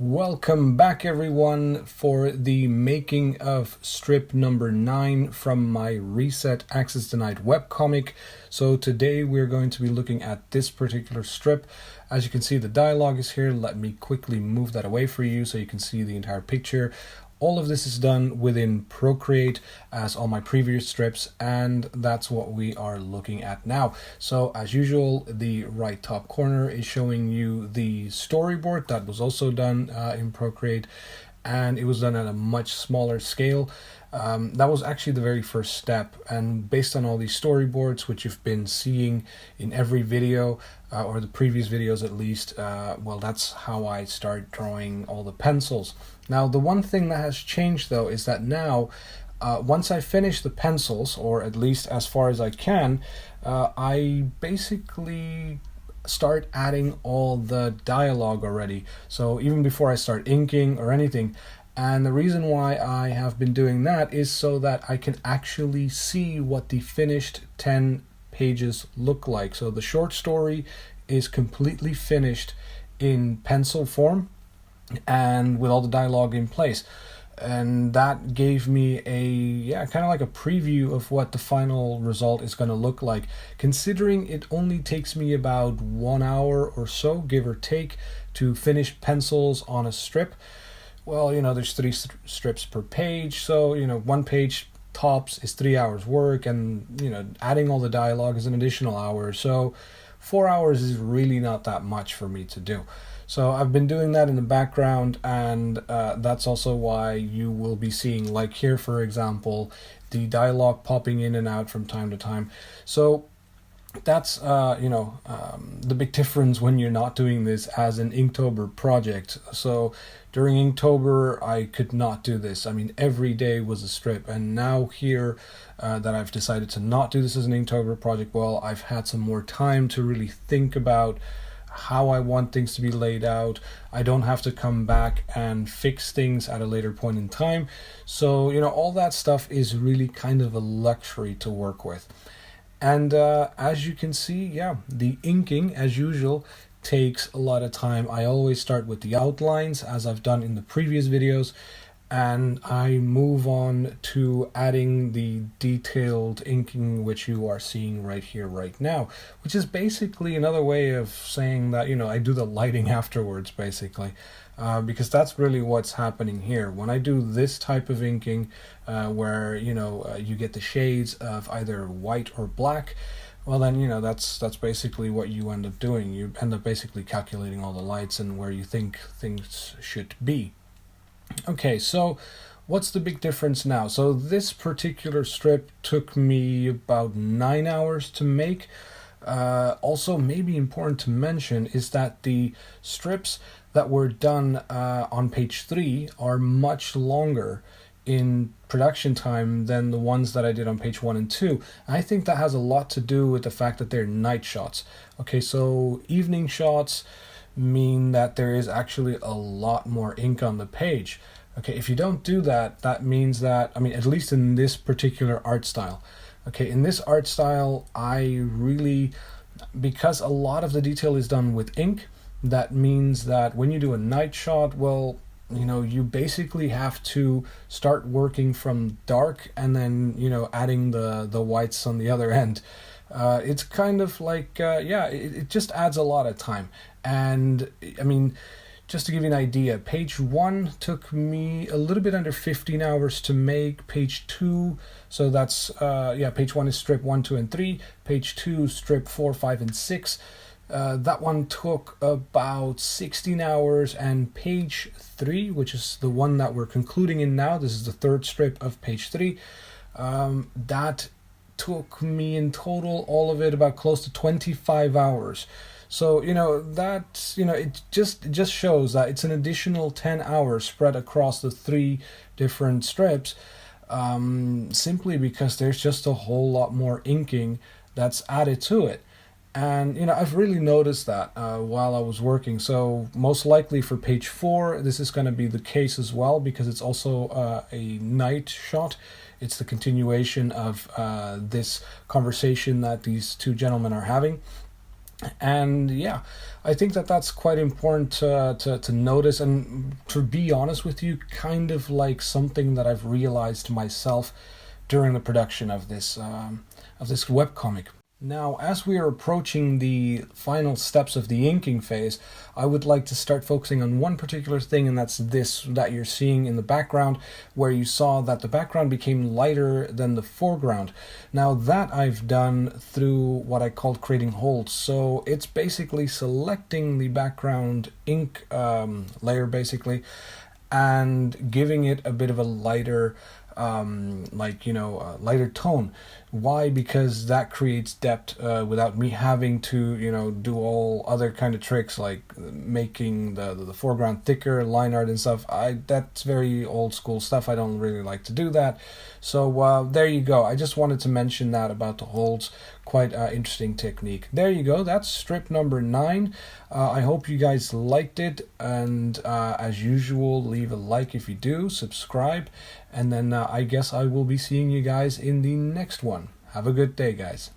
Welcome back, everyone, for the making of strip number 9 from my Reset Access Denied webcomic. So today we're going to be looking at this particular strip. As you can see, the dialogue is here. Let me quickly move that away for you so you can see the entire picture. All of this is done within Procreate, as all my previous strips, and that's what we are looking at now. So as usual, the right top corner is showing you the storyboard that was also done in Procreate, and it was done at a much smaller scale. That was actually the very first step, and based on all these storyboards, which you've been seeing in every video, or the previous videos at least, well, that's how I start drawing all the pencils. Now, the one thing that has changed, though, is that now, once I finish the pencils, or at least as far as I can, I basically start adding all the dialogue already. So even before I start inking or anything. And the reason why I have been doing that is so that I can actually see what the finished 10 pages look like. So the short story is completely finished in pencil form and with all the dialogue in place. And that gave me kind of like a preview of what the final result is going to look like, considering it only takes me about 1 hour or so, give or take, to finish pencils on a strip. Well, there's 3 strips per page, so, one page tops is 3 hours work, and, adding all the dialogue is an additional hour, so 4 hours is really not that much for me to do. So I've been doing that in the background, and that's also why you will be seeing, like here, for example, the dialogue popping in and out from time to time. So that's the big difference when you're not doing this as an Inktober project. So during Inktober I could not do this. I mean, every day was a strip, and now here that I've decided to not do this as an Inktober project, well, I've had some more time to really think about how I want things to be laid out. I don't have to come back and fix things at a later point in time. So all that stuff is really kind of a luxury to work with. And as you can see, the inking, as usual, takes a lot of time. I always start with the outlines, as I've done in the previous videos, and I move on to adding the detailed inking, which you are seeing right here, right now, which is basically another way of saying that, I do the lighting afterwards, basically. Because that's really what's happening here. When I do this type of inking, where you get the shades of either white or black, well then that's basically what you end up doing. You end up basically calculating all the lights and where you think things should be. Okay, so what's the big difference now? So this particular strip took me about 9 hours to make. Also, maybe important to mention is that the strips that were done on page 3 are much longer in production time than the ones that I did on page 1 and 2. I think that has a lot to do with the fact that they're night shots. Okay, so evening shots mean that there is actually a lot more ink on the page. Okay, if you don't do that, that means that, at least in this particular art style, okay, in this art style, I really, because a lot of the detail is done with ink, that means that when you do a night shot, well, you basically have to start working from dark and then, adding the whites on the other end. It's kind of like, it just adds a lot of time. And, just to give you an idea, page 1 took me a little bit under 15 hours to make. Page 2, so that's, page 1 is strip 1, 2, and 3. Page 2, strip 4, 5, and 6. That one took about 16 hours, and page 3, which is the one that we're concluding in now, this is the third strip of page 3, that took me in total, all of it, about close to 25 hours. So, it just shows that it's an additional 10 hours spread across the 3 different strips, simply because there's just a whole lot more inking that's added to it. And, I've really noticed that while I was working. So most likely for page 4, this is going to be the case as well, because it's also a night shot. It's the continuation of this conversation that these 2 gentlemen are having. And yeah, I think that that's quite important to notice, and to be honest with you, kind of like something that I've realized myself during the production of this webcomic. Now, as we are approaching the final steps of the inking phase, I would like to start focusing on one particular thing, and that's this that you're seeing in the background, where you saw that the background became lighter than the foreground. Now, that I've done through what I called creating holds. So it's basically selecting the background ink layer, basically, and giving it a bit of a lighter lighter tone. Why? Because that creates depth without me having to do all other kind of tricks like making the foreground thicker, line art and stuff. That's very old school stuff. I don't really like to do that. So there you go. I just wanted to mention that about the holds. Quite interesting technique. There you go. That's strip number 9. I hope you guys liked it, and as usual, leave a like if you do, subscribe, and then I guess I will be seeing you guys in the next one. Have a good day, guys.